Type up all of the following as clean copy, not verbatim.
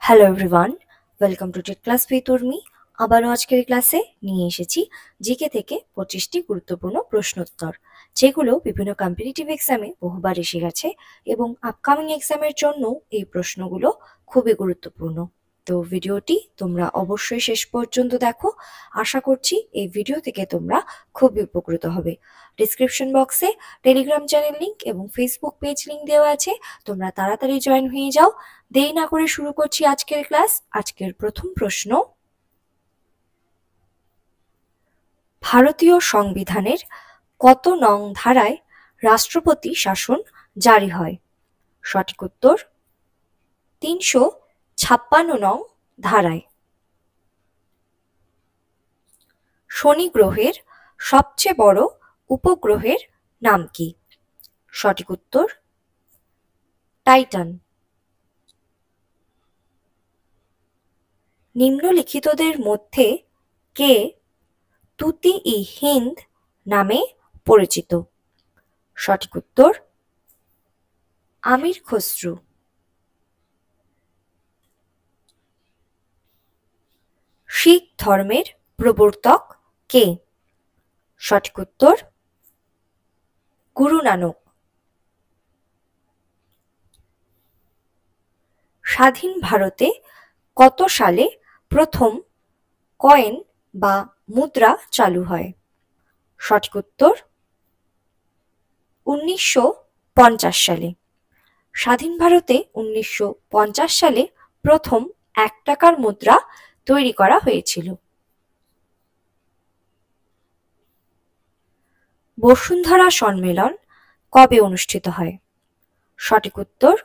Hello everyone, welcome to tech class with Urmi. আবারও আজকের ক্লাসে নিয়ে এসেছি জিকে থেকে 25টি গুরুত্বপূর্ণ প্রশ্নোত্তর, যেগুলো বিভিন্ন কম্পিটিটিভ এক্সামে বহুবার এসে গেছে এবং আপকামিং এক্সামের জন্য এই প্রশ্নগুলো খুবই গুরুত্বপূর্ণ। তো ভিডিওটি তোমরা অবশ্যই শেষ পর্যন্ত দেখো। আশা করছি এই ভিডিও থেকে তোমরা খুবই উপকৃত হবে। ডিসক্রিপশন বক্সে টেলিগ্রাম চ্যানেল লিঙ্ক এবং ফেসবুক পেজ লিঙ্ক দেওয়া আছে, তোমরা তাড়াতাড়ি জয়েন হয়ে যাও। দেরি না করে শুরু করছি আজকের ক্লাস। আজকের প্রথম প্রশ্ন, ভারতীয় সংবিধানের কত নং ধারায় রাষ্ট্রপতি শাসন জারি হয়? সঠিক উত্তর 356 নং ধারায়। শনি গ্রহের সবচেয়ে বড় উপগ্রহের নাম কি? সঠিক উত্তর টাইটান। নিম্নলিখিতদের মধ্যে কে তুতি-ই-হিন্দ নামে পরিচিত? সঠিক উত্তর আমির খসরু। শিখ ধর্মের প্রবর্তক কে? সঠিক উত্তর গুরু নানক। স্বাধীন ভারতে কত সালে প্রথম কয়েন বা মুদ্রা চালু হয়? সঠিক উত্তর 1950 সালে। স্বাধীন ভারতে 1950 সালে প্রথম 1 টাকার মুদ্রা তৈরি করা হয়েছিল। বসুন্ধরা সম্মেলন কবে অনুষ্ঠিত হয়? সঠিক উত্তর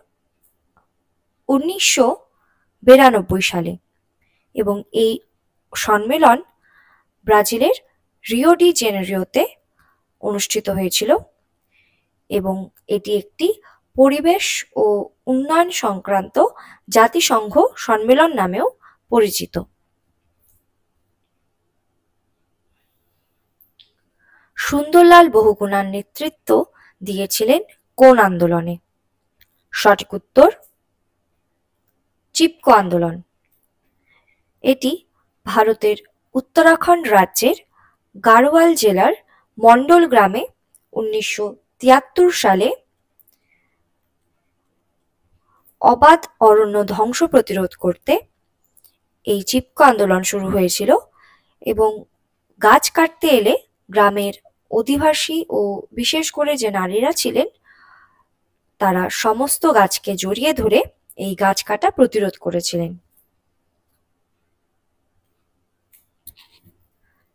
1992 সালে এবং এই সম্মেলন ব্রাজিলের রিও ডি জেনেরিওতে অনুষ্ঠিত হয়েছিল এবং এটি একটি পরিবেশ ও উন্নয়ন সংক্রান্ত জাতিসংঘ সম্মেলন নামেও পরিচিত। সুন্দরলাল বহুগুণার নেতৃত্ব দিয়েছিলেন কোন আন্দোলনে? সঠিক উত্তর চিপকো আন্দোলন। এটি ভারতের উত্তরাখণ্ড রাজ্যের গাড়োয়াল জেলার মন্ডল গ্রামে 1973 সালে অবাধ অরণ্য ধ্বংস প্রতিরোধ করতে এই চিপকো আন্দোলন শুরু হয়েছিল এবং গাছ কাটতে এলে গ্রামের অধিবাসী ও বিশেষ করে যে নারীরা ছিলেন তারা সমস্ত গাছকে জড়িয়ে ধরে এই গাছ কাটা প্রতিরোধ করেছিলেন।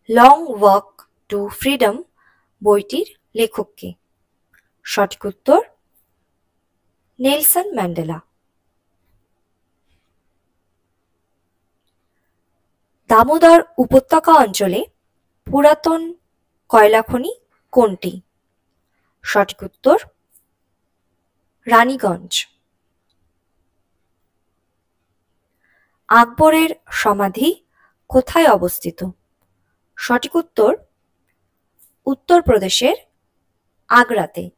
লং ওয়াক টু ফ্রিডম বইটির লেখক কে? সঠিক উত্তর নেলসন ম্যান্ডেলা। দামোদর উপত্যকা অঞ্চলে পুরাতন কয়লা খনি কোনটি? সঠিক উত্তর রানীগঞ্জ। আকবরের সমাধি কোথায় অবস্থিত? সঠিক উত্তর উত্তরপ্রদেশের আগ্রাতে।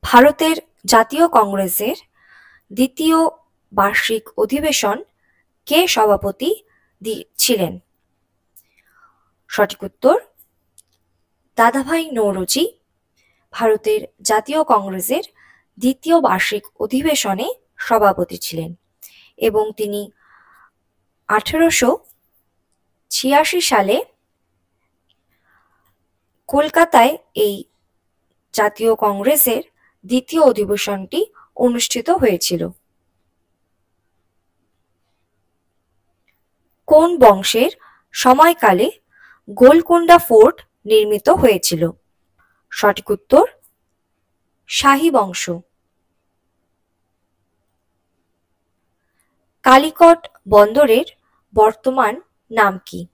ভারতের জাতীয় কংগ্রেসের দ্বিতীয় বার্ষিক অধিবেশন কে সভাপতি ছিলেন? সঠিক উত্তর দাদাভাই নৌরোজি ভারতের জাতীয় কংগ্রেসের দ্বিতীয় বার্ষিক অধিবেশনে সভাপতি ছিলেন এবং তিনি 1886 সালে কলকাতায় এই জাতীয় কংগ্রেসের দ্বিতীয় অধিবেশনটি অনুষ্ঠিত হয়েছিল। কোন বংশের সময়কালে গোলকোন্ডা ফোর্ট নির্মিত হয়েছিল? সঠিক উত্তর শাহী বংশ। কালিকট বন্দরের বর্তমান নাম কি?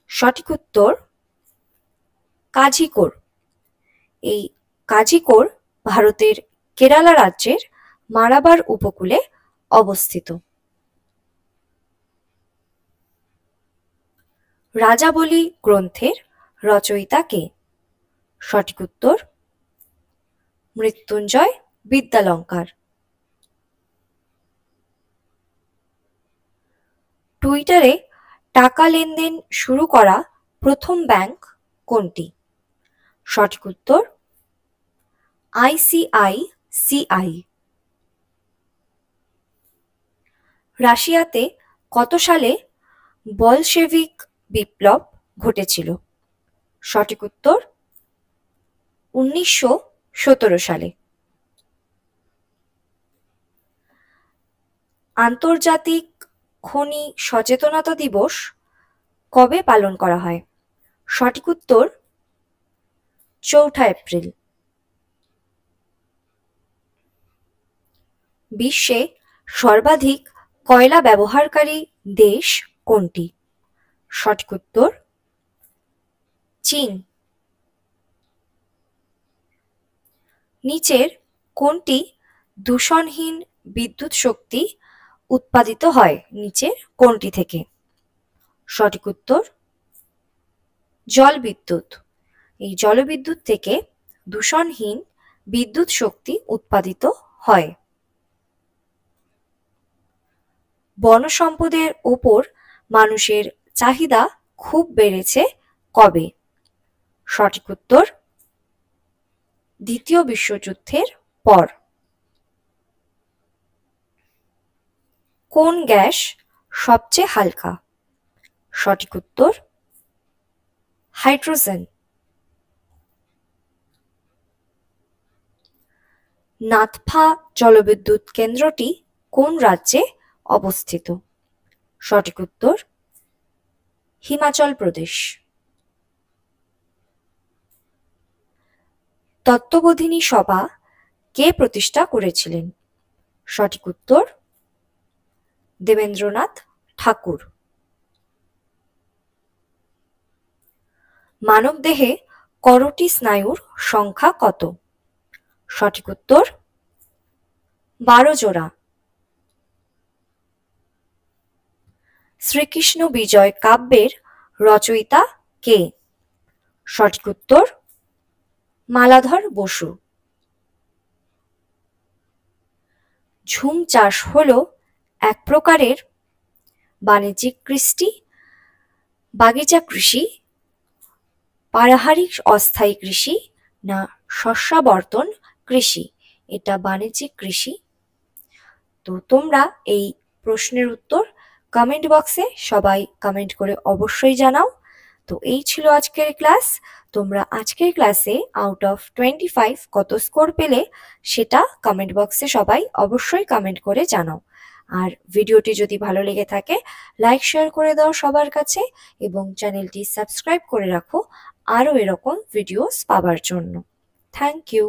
সঠিক উত্তর কাজিকোর। এই কাজিকোর ভারতের কেরালা রাজ্যের মালাবার উপকূলে অবস্থিত। রাজাবলি গ্রন্থের রচয়িতা কে? সঠিক উত্তর মৃত্যুঞ্জয় বিদ্যালঙ্কার। টুইটারে টাকা লেনদেন শুরু করা প্রথম ব্যাংক কোনটি? সঠিক উত্তর ICICI। রাশিয়াতে কত সালে বলশেভিক বিপ্লব ঘটেছিল? সঠিক উত্তর 1917 সালে। আন্তর্জাতিক খনি সচেতনতা দিবস কবে পালন করা হয়? সঠিক উত্তর 4 এপ্রিল। বিশ্বে সর্বাধিক কয়লা ব্যবহারকারী দেশ কোনটি? সঠিক উত্তর চীন। নিচের কোনটি দূষণহীন বিদ্যুৎ শক্তি উৎপাদিত হয় নিচের কোনটি থেকে? সঠিক উত্তর জলবিদ্যুৎ। এই জলবিদ্যুৎ থেকে দূষণহীন বিদ্যুৎ শক্তি উৎপাদিত হয়। বনসম্পদের ওপর মানুষের চাহিদা খুব বেড়েছে কবে? সঠিক উত্তর দ্বিতীয় বিশ্বযুদ্ধের পর। কোন গ্যাস সবচেয়ে হালকা? সঠিক উত্তর হাইড্রোজেন। নাথপা জলবিদ্যুৎ কেন্দ্রটি কোন রাজ্যে অবস্থিত? সঠিক উত্তর হিমাচল প্রদেশ। তত্ত্ববোধিনী সভা কে প্রতিষ্ঠা করেছিলেন? সঠিক উত্তর দেবেন্দ্রনাথ ঠাকুর। মানবদেহে করোটি স্নায়ুর সংখ্যা কত? সঠিক উত্তর 12 জোড়া। শ্রীকৃষ্ণ বিজয় কাব্যের রচয়িতা কে? সঠিক উত্তর মালাধর বসু। ঝুম চাষ হলো এক প্রকারের বাণিজ্যিক কৃষি, বাগিচা কৃষি, পারিবারিক অস্থায়ী কৃষি না শস্যাবর্তন কৃষি? এটা বাণিজ্যিক কৃষি। তো তোমরা এই প্রশ্নের উত্তর কমেন্ট বক্সে সবাই কমেন্ট করে অবশ্যই জানাও। তো এই ছিল আজকের ক্লাস। তোমরা আজকের ক্লাসে আউট অফ 25 কত স্কোর পেলে সেটা কমেন্ট বক্সে সবাই অবশ্যই কমেন্ট করে জানাও। আর ভিডিওটি যদি ভালো লেগে থাকে লাইক শেয়ার করে দাও সবার কাছে এবং চ্যানেলটি সাবস্ক্রাইব করে রাখো আরও এরকম ভিডিওস পাবার জন্য। Thank you.